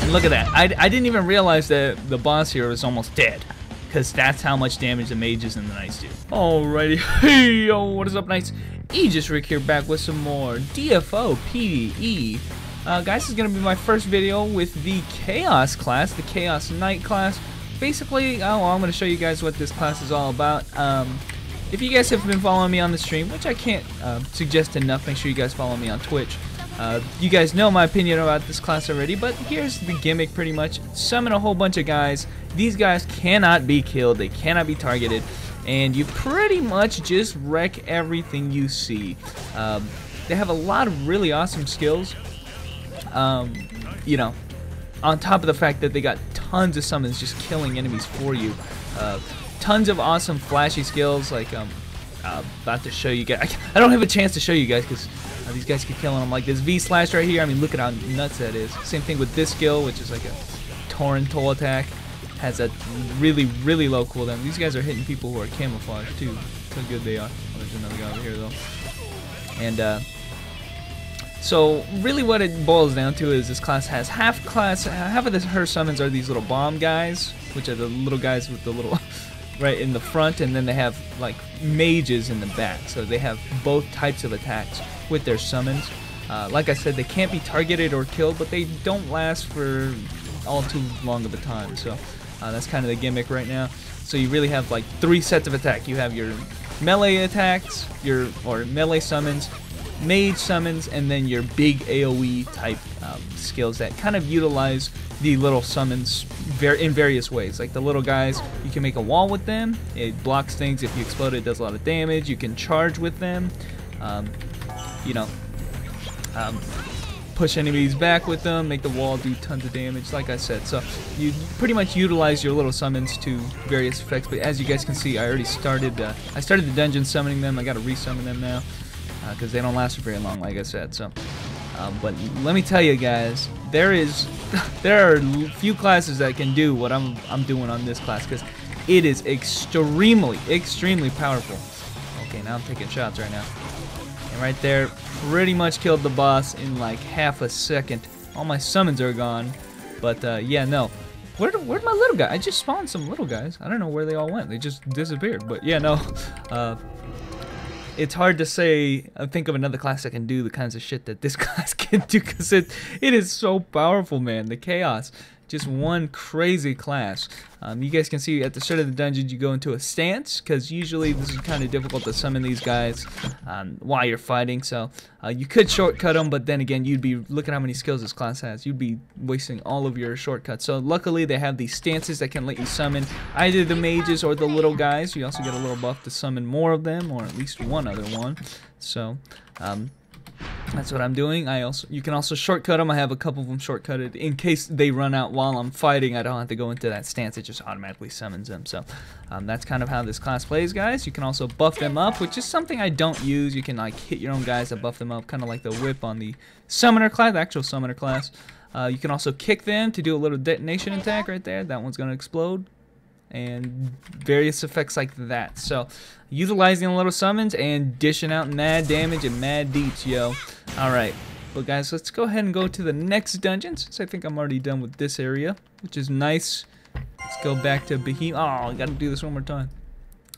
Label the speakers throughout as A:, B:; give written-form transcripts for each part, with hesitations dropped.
A: And look at that. I didn't even realize that the boss here was almost dead, because that's how much damage the mages and the knights do. Alrighty. Hey, yo, what is up, knights? Aegis Rick here, back with some more DFO PvE. Guys, this is going to be my first video with the Chaos class, the Chaos Knight class. Basically, I'm going to show you guys what this class is all about. If you guys have been following me on the stream, which I can't suggest enough, make sure you guys follow me on Twitch. You guys know my opinion about this class already, but here's the gimmick pretty much. Summon a whole bunch of guys. These guys cannot be killed, they cannot be targeted, and you pretty much just wreck everything you see. They have a lot of really awesome skills. You know, on top of the fact that they got tons of summons just killing enemies for you. Tons of awesome flashy skills, like about to show you guys. I don't have a chance to show you guys because these guys keep killing them. Like this V-slash right here, I mean, look at how nuts that is. Same thing with this skill, which is like a torrential attack. Has a really, really low cooldown. These guys are hitting people who are camouflaged too. That's how good they are. Oh, there's another guy over here though. And so really what it boils down to is this class has half of her summons are these little bomb guys, which are the little guys with the little right in the front, and then they have like mages in the back. So they have both types of attacks with their summons. Like I said, they can't be targeted or killed, but they don't last for all too long of a time. So that's kind of the gimmick right now. So you really have like 3 sets of attack. You have your melee attacks, your melee summons, mage summons, and then your big AoE type skills that kind of utilize the little summons in various ways. Like the little guys, you can make a wall with them. It blocks things. If you explode, it does a lot of damage. You can charge with them. You know, push enemies back with them, make the wall do tons of damage, like I said. So you pretty much utilize your little summons to various effects. But as you guys can see, I already started. I started the dungeon summoning them. I got to resummon them now because they don't last for very long, like I said. So, but let me tell you guys, there are few classes that can do what I'm doing on this class, because it is extremely powerful. Okay, now I'm taking shots right now. And right there, pretty much killed the boss in like half a second. All my summons are gone, but yeah, no. Where'd my little guy? I just spawned some little guys. I don't know where they all went. They just disappeared. But yeah, no. It's hard to say. Think of another class that can do the kinds of shit that this class can do, because it is so powerful, man. The Chaos. Just one crazy class. You guys can see at the start of the dungeon you go into a stance, because usually this is kind of difficult to summon these guys while you're fighting. So you could shortcut them, but then again, you'd be look at how many skills this class has. You'd be wasting all of your shortcuts. So luckily they have these stances that can let you summon either the mages or the little guys. You also get a little buff to summon more of them, or at least one other one. So that's what I'm doing. You can also shortcut them. I have a couple of them shortcutted in case they run out while I'm fighting. I don't have to go into that stance. It just automatically summons them. So that's kind of how this class plays, guys. You can also buff them up, which is something I don't use. You can like hit your own guys to buff them up, kind of like the whip on the summoner class, the actual summoner class. You can also kick them to do a little detonation attack right there. That one's going to explode. And various effects like that. So utilizing little summons and dishing out mad damage and mad deets, yo. Alright, but guys, let's go ahead and go to the next dungeon, since I think I'm already done with this area, which is nice. Let's go back to Behemoth. Oh, I gotta do this one more time.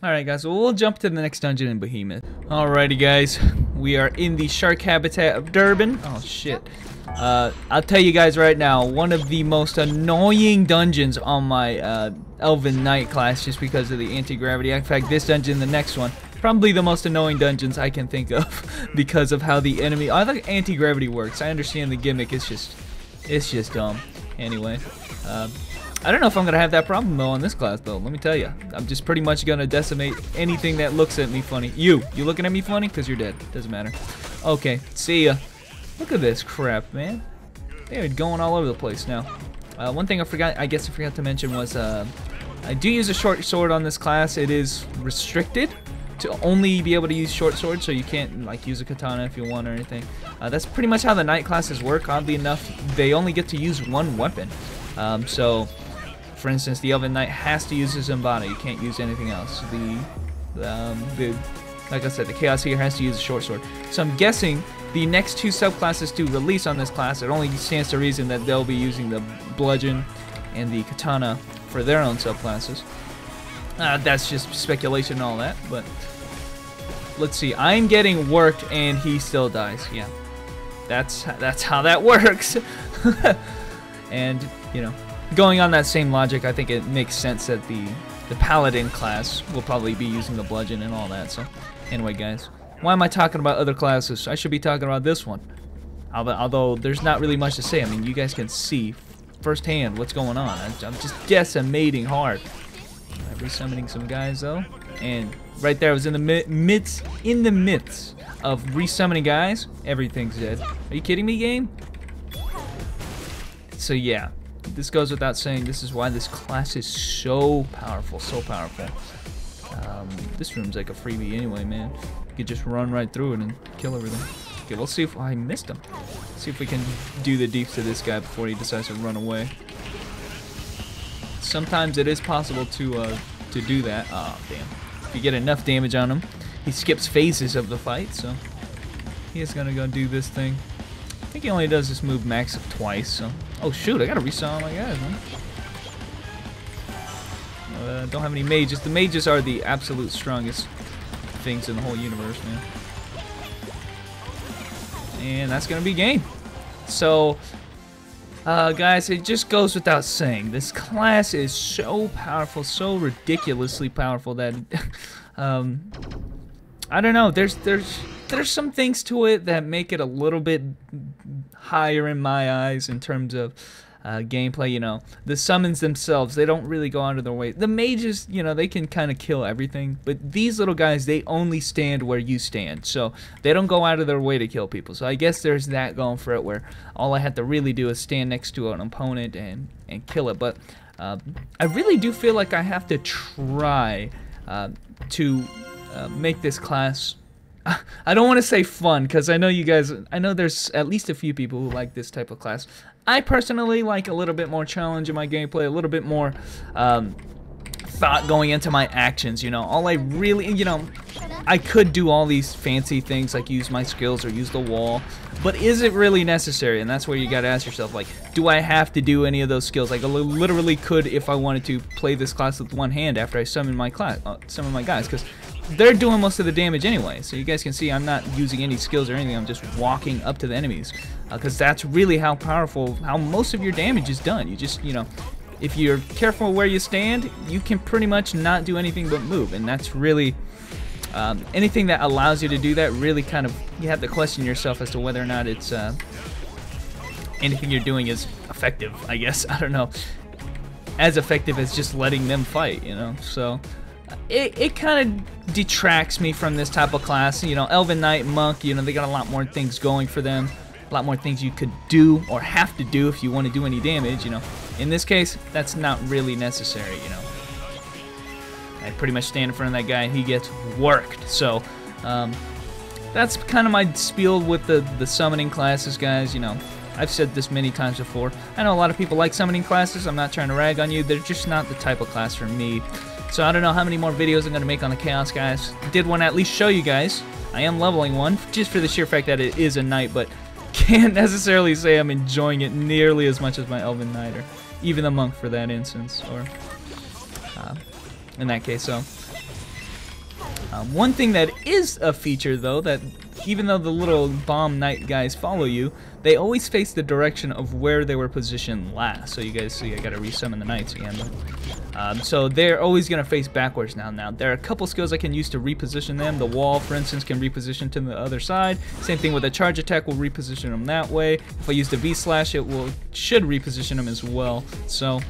A: Alright guys, so we'll jump to the next dungeon in Behemoth. Alrighty guys, we are in the shark habitat of Durban. Oh shit. I'll tell you guys right now, one of the most annoying dungeons on my Elven Knight class, just because of the anti-gravity. In fact, this dungeon, the next one, probably the most annoying dungeons I can think of because of how the enemy, how the anti-gravity works. I understand the gimmick, it's just dumb. Anyway, I don't know if I'm gonna have that problem though on this class though. Let me tell you, I'm just pretty much gonna decimate anything that looks at me funny. You looking at me funny? Because you're dead. Doesn't matter. Okay, see ya. Look at this crap, man. They're going all over the place now. One thing I guess I forgot to mention was I do use a short sword on this class. It is restricted to only be able to use short swords, so you can't like use a katana if you want or anything. That's pretty much how the knight classes work. Oddly enough, they only get to use one weapon. So, for instance, the Elven Knight has to use his Zambata. You can't use anything else. Like I said, the Chaos here has to use a short sword. So I'm guessing the next 2 subclasses to release on this class, it only stands to reason that they'll be using the bludgeon and the katana for their own subclasses. That's just speculation and all that, but let's see. I'm getting worked and he still dies. Yeah, that's how that works. And you know, going on that same logic, I think it makes sense that the paladin class will probably be using the bludgeon and all that. So anyway, guys, why am I talking about other classes? I should be talking about this one. Although there's not really much to say. I mean, you guys can see firsthand what's going on. I'm just decimating hard. I'm resummoning some guys though, and right there I was in the midst of resummoning guys. Everything's dead. Are you kidding me, game? So yeah, this goes without saying. This is why this class is so powerful, so powerful. This room's like a freebie anyway, man. You could just run right through it and kill everything. Okay, we'll see if I missed him. See if we can do the deeps to this guy before he decides to run away. Sometimes it is possible to do that. Oh damn! If you get enough damage on him, he skips phases of the fight, so he is gonna go do this thing. I think he only does this move max of twice. So, oh shoot! I gotta resummon my guys, man. Don't have any mages. The mages are the absolute strongest things in the whole universe, man. And that's gonna be game. So, guys, it just goes without saying, this class is so powerful, so ridiculously powerful that I don't know. There's some things to it that make it a little bit higher in my eyes in terms of gameplay. You know, the summons themselves, they don't really go out of their way. The mages, you know, they can kind of kill everything, but these little guys, they only stand where you stand, so they don't go out of their way to kill people. So I guess there's that going for it, where all I have to really do is stand next to an opponent and kill it. But I really do feel like I have to try to make this class, I don't want to say fun, because I know you guys, I know there's at least a few people who like this type of class. I personally like a little bit more challenge in my gameplay, a little bit more thought going into my actions, you know. All I really, you know, I could do all these fancy things like use my skills or use the wall, but is it really necessary? And that's where you gotta ask yourself, like, do I have to do any of those skills? Like, I literally could, if I wanted to, play this class with one hand after I summon my guys, because they're doing most of the damage anyway. So you guys can see I'm not using any skills or anything. I'm just walking up to the enemies, because that's really how powerful, how most of your damage is done. You just, you know, if you're careful where you stand, you can pretty much not do anything but move, and that's really anything that allows you to do that. Really, kind of, you have to question yourself as to whether or not it's anything you're doing is effective. I guess, I don't know, as effective as just letting them fight, you know. So it kind of detracts me from this type of class. You know, Elven Knight, Monk, you know, they got a lot more things going for them, a lot more things you could do or have to do if you want to do any damage, you know. In this case, that's not really necessary, you know. I pretty much stand in front of that guy and he gets worked. So that's kind of my spiel with the summoning classes, guys. You know, I've said this many times before. I know a lot of people like summoning classes. I'm not trying to rag on you. They're just not the type of class for me. So I don't know how many more videos I'm going to make on the Chaos guys. Did want to at least show you guys. I am leveling one, just for the sheer fact that it is a knight, but can't necessarily say I'm enjoying it nearly as much as my Elven Knight, or even the Monk for that instance, or in that case. So one thing that is a feature, though, that even though the little bomb knight guys follow you, they always face the direction of where they were positioned last. So you guys see I gotta resummon the knights again. So they're always gonna face backwards now. Now there are a couple skills I can use to reposition them. The wall, for instance, can reposition to the other side. Same thing with a charge attack, will reposition them that way. If I use the V-slash, it should reposition them as well. So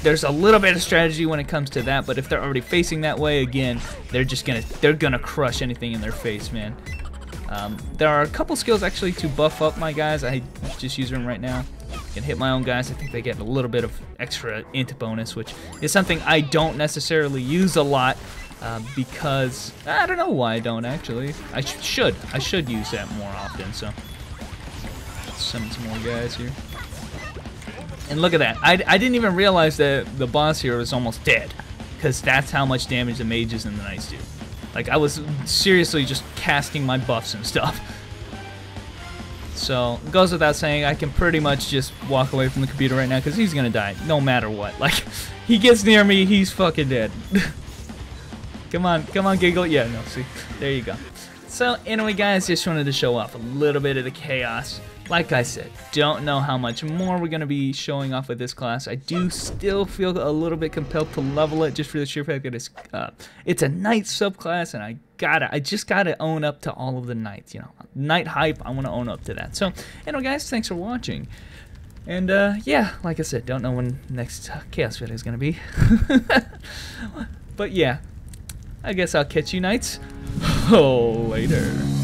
A: there's a little bit of strategy when it comes to that, but if they're already facing that way, again, they're gonna crush anything in their face, man. There are a couple skills actually to buff up my guys. I just use them right now. Can hit my own guys. I think they get a little bit of extra int bonus, which is something I don't necessarily use a lot, because I don't know why I don't actually. I should use that more often. So let's summon some more guys here. And look at that. I didn't even realize that the boss here was almost dead, because that's how much damage the mages and the knights do. Like, I was seriously just casting my buffs and stuff. So it goes without saying, I can pretty much just walk away from the computer right now because he's gonna die no matter what. Like, he gets near me, he's fucking dead. Come on, Giggle. Yeah, no, see, there you go. So anyway, guys, just wanted to show off a little bit of the chaos. Like I said, don't know how much more we're gonna be showing off with this class. I do still feel a little bit compelled to level it just for the sheer fact that it's a knight subclass, and I just gotta own up to all of the knights. You know, knight hype. I want to own up to that. So anyway, guys, thanks for watching. And yeah, like I said, don't know when next chaos video is gonna be. But yeah, I guess I'll catch you knights later.